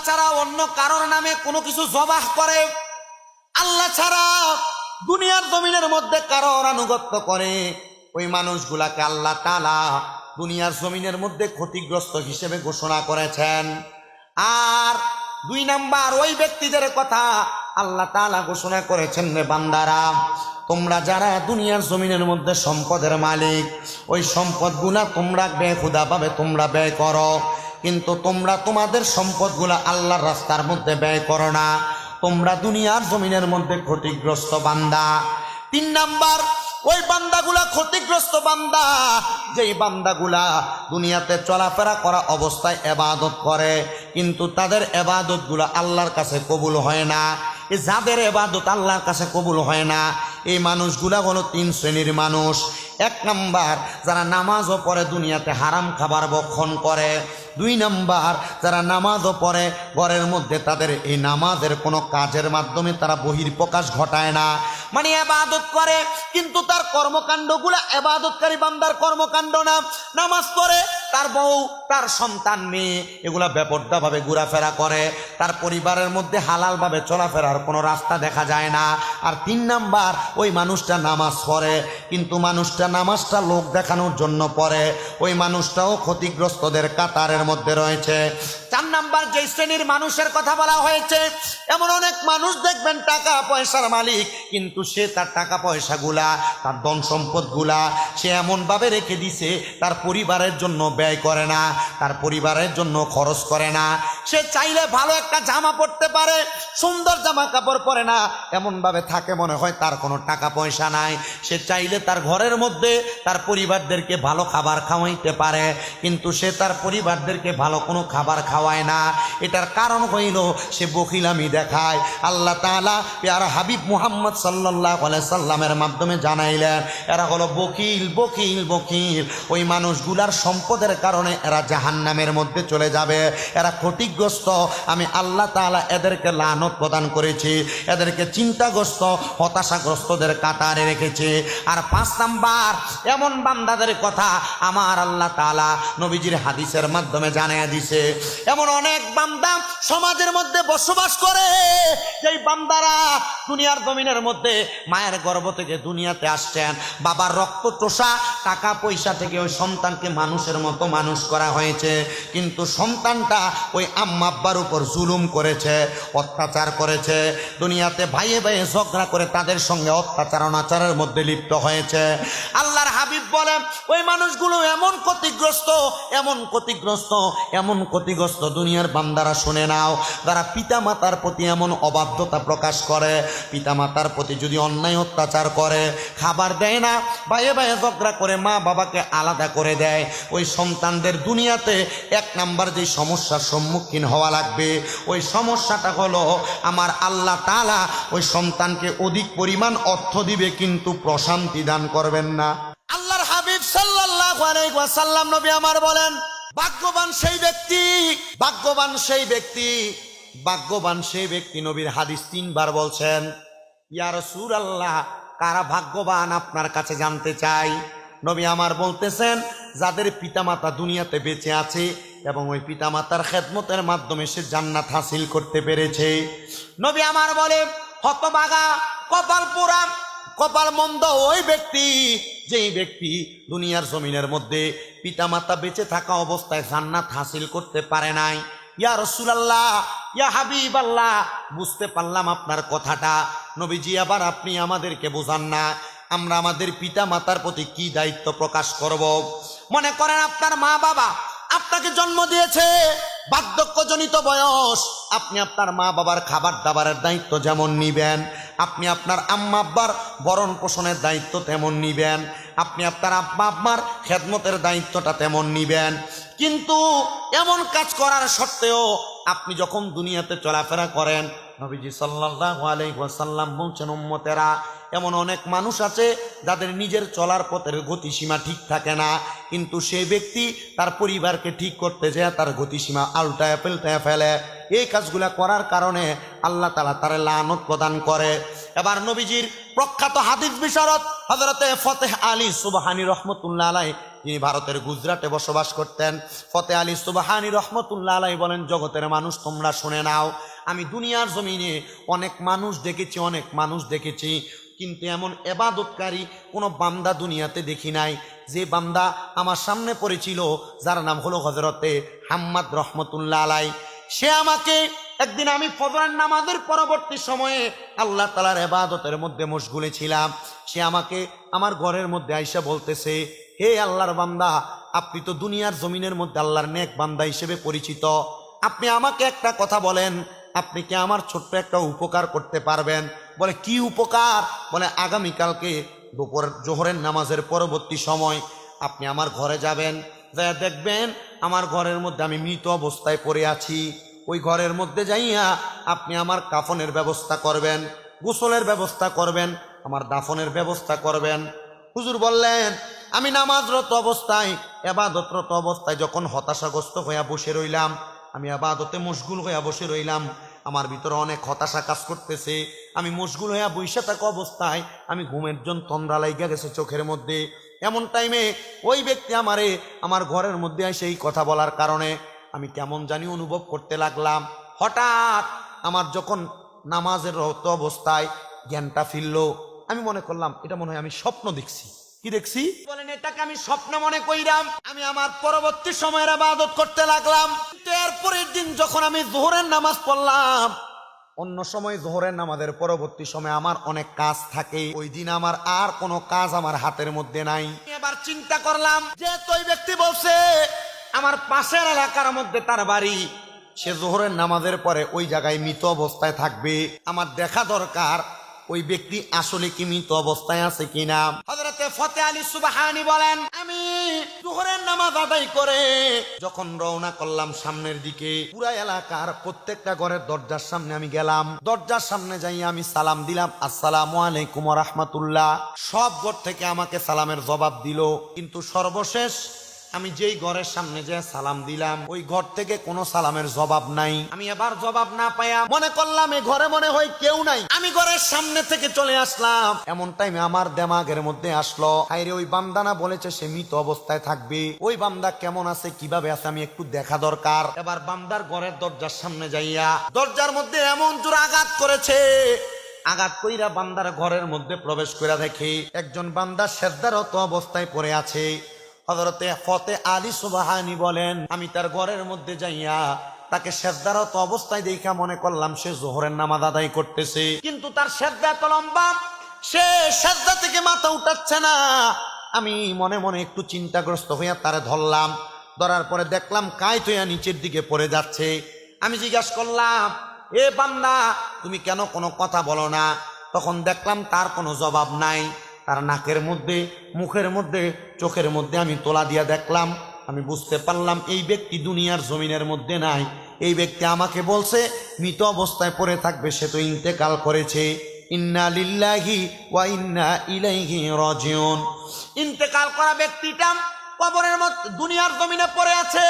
ছাড়া অন্য কারোর নামে কোনো কিছু জবাহ করে, আল্লাহ ছাড়া দুনিয়ার জমিনের মধ্যে কারোর আনুগত্য করে, ওই মানুষগুলাকে আল্লাহ তাআলা দুনিয়ার জমিনের মধ্যে ক্ষতিগ্রস্ত হিসেবে ঘোষণা করেছেন। আর 2 নাম্বার, ওই ব্যক্তিদের কথা আল্লাহ তাআলা ঘোষণা করেছেন, রে বান্দারা, তোমরা যারা দুনিয়ার জমিনের মধ্যে সম্পদের মালিক, ওই সম্পদগুলা তোমরা বেহুদাভাবে তোমরা ব্যয় করো, কিন্তু তোমরা তোমাদের সম্পদগুলা আল্লাহর রাস্তার মধ্যে ব্যয় করো না। তোমরা দুনিয়ার জমিনের মধ্যে ক্ষতিগ্রস্ত বান্দা। 3 নাম্বার, ওই বান্দাগুলা ক্ষতিগ্রস্ত বান্দা, যেই বান্দাগুলা দুনিয়াতে চলাফেরা করা অবস্থায় ইবাদত করে, কিন্তু তাদের ইবাদতগুলো আল্লাহর কাছে কবুল হয় না। এই যাদের ইবাদত আল্লাহর কাছে কবুল হয় না, এই মানুষগুলা হলো 3 শ্রেণীর মানুষ। 1 নাম্বার, যারা নামাজও পড়ে দুনিয়াতে হারাম খাবার ভক্ষণ করে। 2 নাম্বার, যারা নামাজও পড়ে ঘরের মধ্যে তাদের এই নামাজের কোনো কাজের মাধ্যমে তারা বহির্প্রকাশ ঘটায় না, মানে ইবাদত করে কিন্তু তার কর্মকাণ্ডগুলা ইবাদতকারী বান্দার কর্মকাণ্ড না। নামাজ পড়ে, তার বউ, তার সন্তান, মেয়ে এগুলা বেপরদাভাবে ঘোরাফেরা করে, তার পরিবারের মধ্যে হালালভাবে চলাফেরার কোনো রাস্তা দেখা যায় না। আর 3 নাম্বার, ওই মানুষটা নামাজ পড়ে কিন্তু মানুষটা নামাজটা লোক দেখানোর জন্য পড়ে, ওই মানুষটাও ক্ষতিগ্রস্তদের কাতারের মধ্যে রয়েছে। 4 নাম্বার, যে শ্রেণীর মানুষের কথা বলা হয়েছে, এমন অনেক মানুষ দেখবেন টাকা পয়সার মালিক, কিন্তু সে তার টাকা পয়সাগুলা, তার ধন সম্পদগুলা সে এমনভাবে রেখে দিছে তার পরিবারের জন্য ব্যয় করে না, তার পরিবারের জন্য খরচ করে না। সে চাইলে ভালো একটা জামা পরতে পারে, সুন্দর জামা কাপড় পরে না, এমনভাবে থাকে মনে হয় তার কোনো টাকা পয়সা নাই। সে চাইলে তার ঘরের মধ্যে তার পরিবারদেরকে ভালো খাবার খাওয়াইতে পারে, কিন্তু সে তার পরিবারদেরকে ভালো কোনো খাবার খাওয়ায় না। এটার কারণ হইল সে বখিলামি দেখায়। আল্লাহ তাআলা প্যারা হাবিব মুহাম্মদ সাল্লাল্লাহু আলাইহি সাল্লামের মাধ্যমে জানাইলেন, এরা হলো বকিল বকিল বকিল। ওই মানুষগুলার সম্পদের কারণে এরা জাহান্নামের মধ্যে চলে যাবে, এরা ক্ষতিগ্রস্ত। আমি আল্লাহ তাআলা এদেরকে লানত প্রদান করেছি, এদেরকে চিন্তাগ্রস্ত হতাশাগ্রস্তদের কাতারে রেখেছে। আর 5 নাম্বার, এমন বান্দাদের কথা আমার আল্লাহ তাআলা নবীজির হাদিসের মাধ্যমে জানিয়ে দিছে। এমন অনেক বান্দা সমাজের মধ্যে বসবাস করে, যেই বান্দারা দুনিয়ার জমিনের মধ্যে মায়ের গর্ভ থেকে দুনিয়াতে আসছেন, বাবার রক্ত চোষা টাকা পয়সা থেকে ওই সন্তানকে মানুষের মতো মানুষ করা হয়েছে, কিন্তু সন্তানটা ওই আম্মা আব্বার উপর জুলুম করেছে, অত্যাচার করেছে, দুনিয়াতে ভাইয়ে ভাইয়ে ঝগড়া করে তাদের সঙ্গে অত্যাচার অনাচারের মধ্যে লিপ্ত হয়েছে। আল্লাহর হাবিব বলেন, ওই মানুষগুলো এমন ক্ষতিগ্রস্ত, এমন ক্ষতিগ্রস্ত, এমন ক্ষতিগ্রস্ত দুনিয়ার বান্দারা শুনে নাও, যারা পিতা মাতার প্রতি এমন অবাধ্যতা প্রকাশ করে, পিতা মাতার প্রতি যদি অন্যায় অত্যাচার করে, খাবার দেয় না, ভাইয়ে ভাইয়ে ঝগড়া করে মা বাবাকে আলাদা করে দেয়, ওই সন্তানদের দুনিয়াতে 1 নাম্বার যে সমস্যার সম্মুখীন হওয়া লাগবে, ওই সমস্যাটা হলো আমার আল্লাহ তাআলা ওই সন্তানকে অধিক পরিমাণ অর্থ দিবে কিন্তু প্রশান্তি দান করবেন না। আল্লাহর হাবিব সাল্লাল্লাহু আলাইহি ওয়াসাল্লাম নবী আমার বলেন, ভাগ্যবান সেই ব্যক্তি, ভাগ্যবান সেই ব্যক্তি, ভাগ্যবান সেই ব্যক্তি। নবীর হাদিস 3 বার বলছেন, ইয়া রাসূলুল্লাহ, কারা ভাগ্যবান আপনার কাছে জানতে চাই। নবী আমার বলতেছেন, যাদের পিতামাতা দুনিয়াতে বেঁচে আছে এবং ওই পিতামাতার খেদমতের মাধ্যমে সে জান্নাত হাসিল করতে পেরেছে। নবী আমার বলে, হতভাগা, কপাল পোড়া, কপাল মন্দ ওই ব্যক্তি, যেই ব্যক্তি দুনিয়ার জমিনের মধ্যে পিতামাতা বেঁচে থাকা অবস্থায় জান্নাত হাসিল করতে পারে নাই। ইয়া রাসূলুল্লাহ, ইয়া হাবিবাল্লাহ, বুঝতে পারলাম আপনার কথাটা। নবীজি, আবার আপনি আমাদেরকে বোঝান না, আমরা আমাদের পিতা মাতার প্রতি কি দায়িত্ব প্রকাশ করব। মনে করেন আপনার মা বাবা আপনাকে জন্ম দিয়েছে, বার্ধক্যজনিত বয়স, আপনি আপনার মা বাবার খাবার দাবারের দায়িত্ব যেমন নিবেন, আপনি আপনার আম্মা আব্বার ভরণ পোষণের দায়িত্ব তেমন নিবেন, আপনি আপনার আব্বা আম্মার খেদমতের দায়িত্বটা তেমন নিবেন। কিন্তু এমন কাজ করার সত্ত্বেও আপনি যখন দুনিয়াতে চলাফেরা করেন, নবীজি সাল্লাল্লাহু আলাইহি ওয়াসাল্লাম বলছেন, উম্মতেরা, এমন অনেক মানুষ আছে যাদের নিজের চলার পথের গতিসীমা ঠিক থাকে না, কিন্তু সেই ব্যক্তি তার পরিবারকে ঠিক করতে যায় তার গতিসীমা আলটায় পাল্টায় ফেলে। এই কাজগুলা করার কারণে আল্লাহ তাআলা তার লানত প্রদান করে। এবার নবীজির প্রখ্যাত হাদিস বিশারদ হযরতে ফতেহ আলী সুবহানী রহমতুল্লাহ আলাইহি তিনি ভারতের গুজরাটে বসবাস করতেন। ফতে আলী সুবহানী রহমতুল্লাহ আলাইহি বলেন, জগতের মানুষ তোমরা শুনে নাও, আমি দুনিয়ার জমিনে অনেক মানুষ দেখেছি, কিন্তু এমন ইবাদতকারী কোনো বান্দা দুনিয়াতে দেখি নাই যে বান্দা আমার সামনে পড়েছিল, যার নাম হলো হযরতে হাম্মাদ রহমতুল্লাহ আলাইহি। সে আমাকে একদিন, আমি ফজরের নামাজের পরবর্তী সময়ে আল্লাহ তাআলার ইবাদতের মধ্যে মশগুলে ছিলাম, সে আমাকে আমার ঘরের মধ্যে আইসা বলতেছে, হে আল্লাহর বান্দা, আপনি তো দুনিয়ার জমিনের মধ্যে আল্লাহর নেক বান্দা হিসেবে পরিচিত, আপনি আমাকে একটা কথা বলেন, আপনি কি আমার ছোট্ট একটা উপকার করতে পারবেন? বলে, কি উপকার? বলে, আগামীকালকে দুপুর জোহরের নামাজের পরবর্তী সময় আপনি আমার ঘরে যাবেন, যা দেখবেন আমার ঘরের মধ্যে আমি মৃত অবস্থায় পড়ে আছি, ওই ঘরের মধ্যে যাইয়া আপনি আমার কাফনের ব্যবস্থা করবেন, গোসলের ব্যবস্থা করবেন, আমার দাফনের ব্যবস্থা করবেন। হুজুর বললেন, আমি নামাজরত অবস্থায়, ইবাদতরত অবস্থায় যখন হতাশাগ্রস্ত হইয়া বসে রইলাম, আমি ইবাদতে মশগুল হইয়া বসে রইলাম, আমার ভিতরে অনেক হতাশা কাজ করতেছে, আমি মশগুল হইয়া বসে থাকা অবস্থায় আমি ঘুমের জন্য তন্দ্রা লাইগা গেছে চোখের মধ্যে। এমন টাইমে ওই ব্যক্তি আমারে আমার ঘরের মধ্যে এসে এই কথা বলার কারণে আমি কেমন জানি অনুভব করতে লাগলাম। হঠাৎ আমার যখন নামাজের রত অবস্থায় জ্ঞানটা ফিরলো, আমি মনে করলাম এটা মনে হয় আমি স্বপ্ন দেখছি। কি দেখছি? বলেন, এটাকে আমি স্বপ্ন মনে কইরাম। আমি আমার পরবর্তী সময়ের ইবাদত করতে লাগলাম। এরপরের দিন যখন আমি যোহরের নামাজ পড়লাম, অন্য সময় যোহরের নামাজের পরবর্তী সময় আমার অনেক কাজ থাকে, ওই দিন আমার আর কোনো কাজ আমার হাতের মধ্যে নাই। এবার চিন্তা করলাম যে ওই ব্যক্তি বলছে আমার পাশের এলাকার মধ্যে তার বাড়ি, সে যোহরের নামাজের পরে ওই জায়গায় মৃত অবস্থায় থাকবে, আমার দেখা দরকার ওই ব্যক্তি আসলে কি মৃত অবস্থায় আছে কিনা। হযরতে ফতে আলী সুবহানী বলেন, আমি যোহরের নামাজ আদায় করে যখন রওনা করলাম সামনের দিকে, পুরা এলাকার প্রত্যেকটা ঘরের দরজার সামনে আমি গেলাম, দরজার সামনে যাই আমি সালাম দিলাম, আসসালামু আলাইকুম ওয়া রাহমাতুল্লাহ। সব ঘর থেকে আমাকে সালামের জবাব দিল, কিন্তু সর্বশেষ আমি যেই ঘরের সামনে যে সালাম দিলাম, ওই ঘর থেকে কোনো সালামের জবাব নাই। আমি এবার জবাব না পাইয়া মনে করলাম এই ঘরে মনে হয় কেউ নাই, আমি ঘরের সামনে থেকে চলে আসলাম। এমন টাইমে আমার দিমাগের মধ্যে আসলো, হায়রে ওই বান্দানা বলেছে সে মৃত অবস্থায় থাকবে, ওই বান্দা কেমন আছে, কিভাবে আছে, আমি একটু দেখা দরকার। এবার বান্দার ঘরের দরজার সামনে যাইয়া দরজার মধ্যে এমন জোর আঘাত করেছে, আঘাত কইরা বান্দার ঘরের মধ্যে প্রবেশ কইরা দেখে একজন বান্দা সেজদারত অবস্থায় পড়ে আছে। হযরতে ফতে আলী সুবহানী বলেন, আমি তার ঘরের মধ্যে যাইয়া তাকে সেজদারত অবস্থায় দেখা মনে করলাম সে যোহরের নামাজ আদায় করতেছে, কিন্তু তার সেজদা এত লম্বা, সে সেজদা থেকে মাথা উঠাচ্ছে না। আমি মনে মনে একটু চিন্তাগ্রস্ত হইয়া তারে ধরলাম, ধরার পরে দেখলাম কায়ত হইয়া নিচের দিকে পড়ে যাচ্ছে। আমি জিজ্ঞাসা করলাম, এ বান্দা, তুমি কেন কোনো কথা বলো না? তখন দেখলাম তার কোনো জবাব নাই। তার নাকের মধ্যে, মুখের মধ্যে, চোখের মধ্যে আমি তোলা দিয়া দেখলাম, আমি বুঝতে পারলাম এই ব্যক্তি দুনিয়ার জমিনের মধ্যে নাই। এই ব্যক্তি আমাকে বলছে মৃত অবস্থায় পড়ে থাকবে, সে তো ইন্তেকাল করেছে। ইন্না লিল্লাহি ওয়া ইন্না ইলাইহি রাজিউন। ইন্তেকাল করা ব্যক্তিটা কবরের মধ্যে দুনিয়ার জমিনে পড়ে আছে।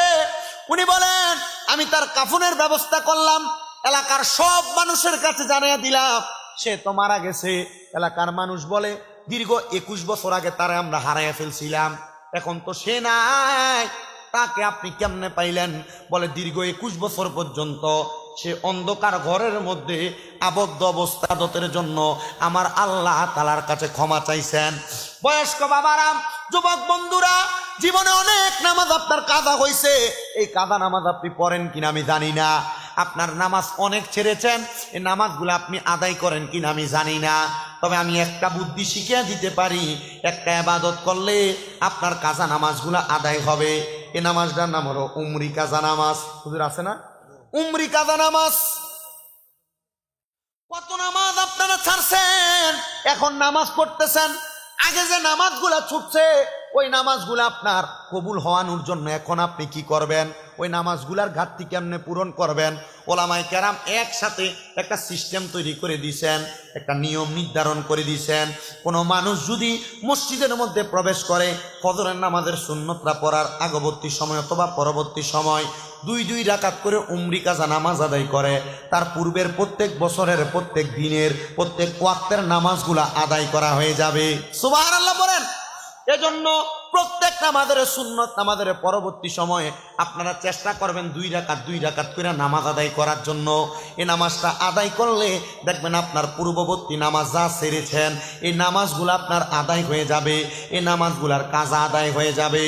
উনি বলেন, আমি তার কাফনের ব্যবস্থা করলাম, এলাকার সব মানুষের কাছে জানিয়ে দিলাম সে তো মারা গেছে। এলাকার মানুষ বলে, দীর্ঘ 21 বছর আগে তারা আমরা হারাইয়া ফেলছিলাম, এখন তো সে নাই, তাকে আপনি কেমনে পাইলেন? বলে, দীর্ঘ 21 বছর পর্যন্ত সে অন্ধকার ঘরের মধ্যে আবদ্ধ অবস্থার জন্য আমার আল্লাহ তাআলার কাছে ক্ষমা চাইছেন। বয়স্ক বাবারা, যুবক বন্ধুরা, জীবনে অনেক নামাজ আপনার কাজা হয়েছে, এই কাজা নামাজ আপনি পড়েন কিনা আমি জানি না। আপনার নামাজ অনেক ছেড়েছেন, এই নামাজগুলো আপনি আদায় করেন কিনা আমি জানি না। তবে আমি একটা বুদ্ধি শিখিয়ে দিতে পারি, একটা ইবাদত করলে আপনার কাজা নামাজগুলো আদায় হবে। এই নামাজটার নাম হলো উমরি কাজা নামাজ। হুজুর আছে না? উমরি কাজা নামাজ। কত নামাজ আপনারা ছাড়ছেন, এখন নামাজ পড়তেছেন। আগে যে নামাজগুলা ছুটছে, ওই নামাজগুলো আপনার কবুল হওয়ানোর জন্য এখন আপনি কি করবেন? ওই নামাজগুলার ঘাটতি কেমনে পূরণ করবেন? ওলামায়ে কেরাম একসাথে একটা সিস্টেম তৈরি করে দিয়েছেন, একটা নিয়ম নির্ধারণ করে দিয়েছেন। কোনো মানুষ যদি মসজিদের মধ্যে প্রবেশ করে, ফজরের নামাজের সুন্নতরা পড়ার আগবর্তী সময় অথবা পরবর্তী সময় 2 রাকাত করে উমরি কাজা নামাজ আদায় করে, তার পূর্বের প্রত্যেক বছরের, প্রত্যেক দিনের, প্রত্যেক ওয়াক্তের নামাজগুলা আদায় করা হয়ে যাবে। সুবহানাল্লাহ বলেন। এজন্য প্রত্যেক নামাজের সুন্নত নামাজের পরবর্তী সময়ে আপনারা চেষ্টা করবেন 2 রাকাত করে নামাজ আদায় করার জন্য। এই নামাজটা আদায় করলে দেখবেন আপনার পূর্ববর্তী নামাজ যা সেরেছেন এই নামাজগুলো আপনার আদায় হয়ে যাবে, এই নামাজগুলার কাজা আদায় হয়ে যাবে।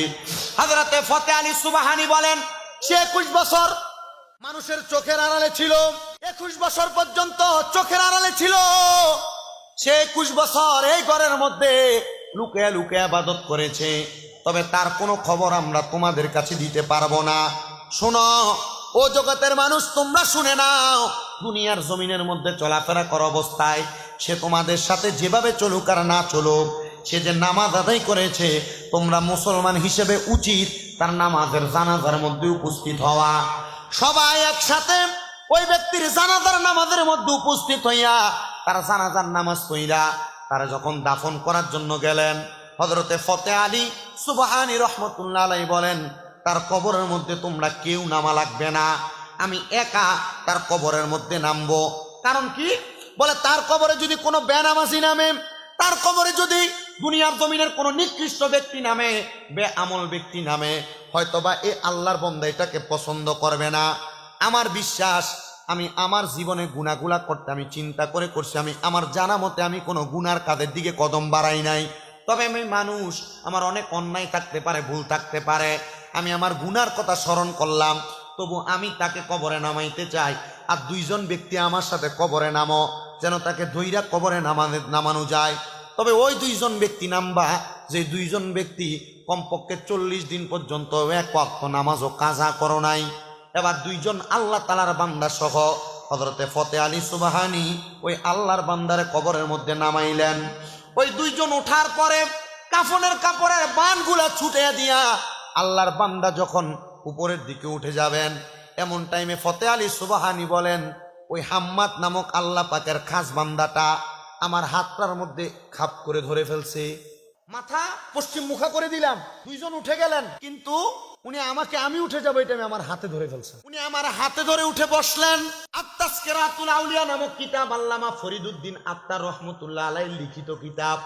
হযরতে ফতে আলী সুবহানী বলেন, সে 21 বছর মানুষের চোখের আড়ালে ছিল, 21 বছর পর্যন্ত চোখের আড়ালে ছিল। সে 21 বছর এই ঘরের মধ্যে লুকিয়ে লুকিয়ে ইবাদত করেছে, তবে তার কোনো খবর আমরা তোমাদের কাছে দিতে পারবো না। শোনো ও জগতের মানুষ, তোমরা শুনে নাও, দুনিয়ার জমিনের মধ্যে চলাফেরা করা অবস্থায় সে তোমাদের সাথে যেভাবে চলুক আর না চলুক, সে যে নামাজ আদায় করেছে, তোমরা মুসলমান হিসেবে উচিত তার নামাজের জানাজার মধ্যে উপস্থিত হওয়া। সবাই একসাথে ওই ব্যক্তির জানাজার নামাজের মধ্যে উপস্থিত হইয়া তার জানাজার নামাজ পড়িয়া তারা যখন দাফন করার জন্য গেলেন, হযরতে ফতে আলী সুবহানী রহমতুল্লাহ আলাইহি বলেন, তার কবরের মধ্যে তোমরা কেউ নামা লাগবে না, আমি একা তার কবরের মধ্যে নামবো। কারণ কি? বলে তার কবরে যদি কোনো বেনামাজি নামে, তার কবরে যদি দুনিয়ার জমিনের কোনো নিকৃষ্ট ব্যক্তি নামে, বেআমল ব্যক্তি নামে, হয়তোবা এ আল্লাহর বান্দা এটাকে পছন্দ করবে না। আমার বিশ্বাস, আমি আমার জীবনে গুনাহগুলা করতে আমি চিন্তা করে করছি, আমি আমার জানা মতে আমি কোনো গুনার কাজের দিকে কদম বাড়াই নাই। তবে আমি মানুষ, আমার অনেক অন্যায় থাকতে পারে, ভুল থাকতে পারে, আমি আমার গুনার কথা স্মরণ করলাম, তবু আমি তাকে কবরে নামাইতে চাই। আর 2 জন ব্যক্তি আমার সাথে কবরে নামো, যেন তাকে ধইরা কবরে নামানো যায়। তবে ওই 2 জন ব্যক্তি নামবা, যে 2 জন ব্যক্তি কমপক্ষে 40 দিন পর্যন্ত এক ওয়াক্ত নামাজও কাজা করো নাই। এবার 2 জন আল্লাহ তাআলার বান্দা সহ হযরতে ফতে আলী সুবহানী ওই আল্লাহর বান্দারে কবরের মধ্যে নামাইলেন। ওই 2 জন ওঠার পরে কাফনের কাপড়ের বানগুলা ছুটে দিয়া আল্লাহর বান্দা যখন উপরের দিকে উঠে যাবেন, এমন টাইমে ফতে আলী সুবহানী বলেন, ওই হাম্মাদ নামক আল্লাহ পাকের খাস বান্দাটা আমার হাতটার মধ্যে খাপ করে ধরে ফেলছে। মাথা পশ্চিম মুখা করে দিলাম, 2 জন উঠে গেলেন, কিন্তু উনি আমাকে, আমি উঠে যাবো এটা আমার হাতে ধরে ফেলছে। উনি আমার হাতে ধরে উঠে বসলেন। আত-তাযকিরাতুল আউলিয়া নামক কিতাব আল্লামা ফরিদউদ্দিন আত্তার রহমতুল্লাহ আলাইহি লিখিত কিতাব,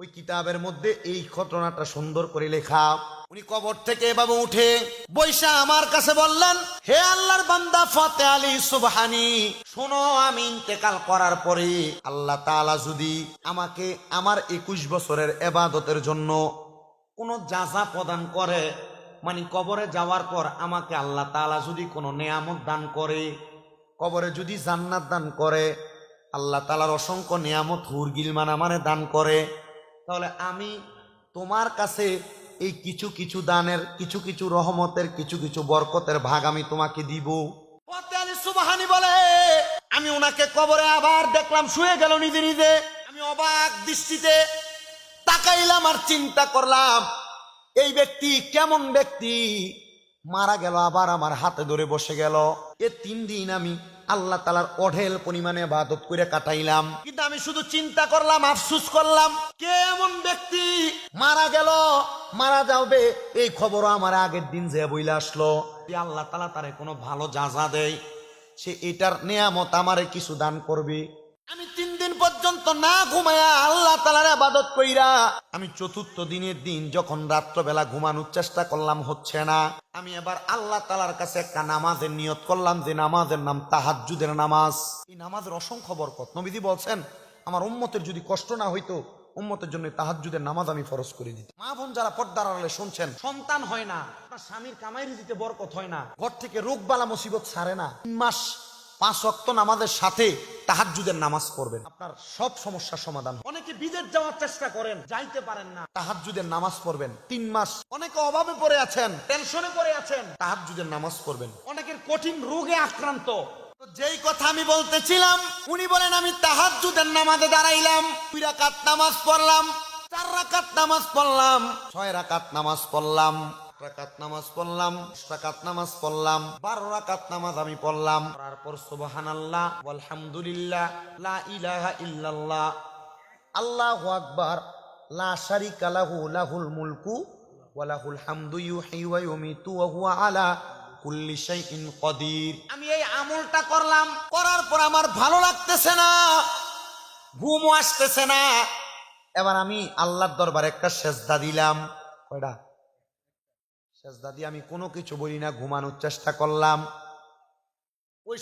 ওই কিতাবের মধ্যে এই ঘটনাটা সুন্দর করে লেখা। উনি কবর থেকে এভাবে উঠে বৈশা আমার কাছে বললেন, হে আল্লাহর বান্দা ফতে আলী সুবহানী, শোনো, আমি ইন্তেকাল করার পরে আল্লাহ তাআলা যদি আমাকে আমার 21 বছরের ইবাদতের জন্য কোনো জাযা প্রদান করে, মানে কবরে যাওয়ার পর আমাকে আল্লাহ তাআলা যদি কোনো নেয়ামত দান করে, কবরে যদি জান্নাত দান করে, আল্লাহ তাআলার অসংখ্য নেয়ামত হুর গিলমান আমারে দান করে, তাহলে আমি তোমার কাছে এই কিছু কিছু দানের, কিছু কিছু রহমতের, কিছু কিছু বরকতের ভাগ আমি তোমাকে দিব। ফতে আলী সুবহানী বলে, আমি ওনাকে কবরে আবার দেখলাম, শুয়ে গেল নিজে নিজে। আমি অবাক দৃষ্টিতে তাকাইলাম আর চিন্তা করলাম, এই ব্যক্তি কেমন ব্যক্তি, মারা গেল আবার আমার হাতে ধরে বসে গেল। এ 3 দিন আমি আল্লাহ তাআলার অঢেল পরিমাণে ইবাদত করে কাটাইলাম, কিন্তু আমি শুধু চিন্তা করলাম, আফসোস করলাম, কেমন ব্যক্তি মারা গেল, মারা যাবে এই খবরও আমার আগের দিন যে বইলা আসলো। আল্লাহ তাআলা তারে কোনো ভালো জাযা দেয়, সে এটার নেয়ামত আমারে কিছু দান করবে। আমি 3 দিন পর্যন্ত না ঘুমায়া আল্লাহ তাআলার ইবাদত কইরা আমি 4র্থ দিনের দিন যখন রাত্রবেলা ঘুমানোর চেষ্টা করলাম, হচ্ছে না, আমি এবার আল্লাহ তাআলার কাছে একটা নামাজের নিয়ত করলাম, যে নামাজের নাম তাহাজ্জুদের নামাজ। এই নামাজের অসংখ্য বরকত। নবীজি বলছেন, আমার উম্মতের যদি কষ্ট না হইতো, উম্মতের জন্য তাহাজ্জুদের নামাজ আমি ফরজ করে দিতাম। মা বোন যারা পর্দার আড়ালে শুনছেন, সন্তান হয় না, আপনার স্বামীর কামাই রুজিতে বরকত হয় না, ঘর থেকে রোগ বালা মুসিবত ছাড়ে না, 3 মাস 5 ওয়াক্ত নামাজের সাথে তাহাজ্জুদের নামাজ পড়বেন, আপনার সব সমস্যার সমাধান। অনেকে বিদেশ যাওয়ার চেষ্টা করেন, যাইতে পারেন না, তাহাজ্জুদের নামাজ পড়বেন 3 মাস। অনেকে অভাবে পড়ে আছেন, টেনশনে পড়ে আছেন, তাহাজ্জুদের নামাজ পড়বেন। অনেকের কঠিন রোগে আক্রান্ত। তো যেই কথা আমি বলতেছিলাম, উনি বলেন, আমি তাহাজ্জুদের নামাজে দাঁড়াইলাম, 2 রাকাত নামাজ পড়লাম, 4 রাকাত নামাজ পড়লাম, 6 রাকাত নামাজ পড়লাম, রাকাত নামাজ পড়লাম, 10 রাকাত নামাজ পড়লাম, 12 রাকাত নামাজ আমি পড়লাম। তারপর সুবহানাল্লাহ ওয়ালহামদুলিল্লাহ লা ইলাহা ইল্লাল্লাহ আল্লাহু আকবার লা শারিকা লাহু লাহুল মুলকু ওয়া লাহুল হামদু ইউহয়ি ওয়া ইউমিতু ওয়া হুয়া আলা কুল্লি শাইইন কাদির। আমি এই আমলটা করলাম, করার পর আমার ভালো লাগতেছে না, ঘুমও আসতেছে না। এবার আমি আল্লাহর দরবারে একটা সেজদা দিলাম, কয়টা? সেজদা দিয়ে আমি কোনো কিছু বলি না, ঘুমানোর চেষ্টা করলাম। ওই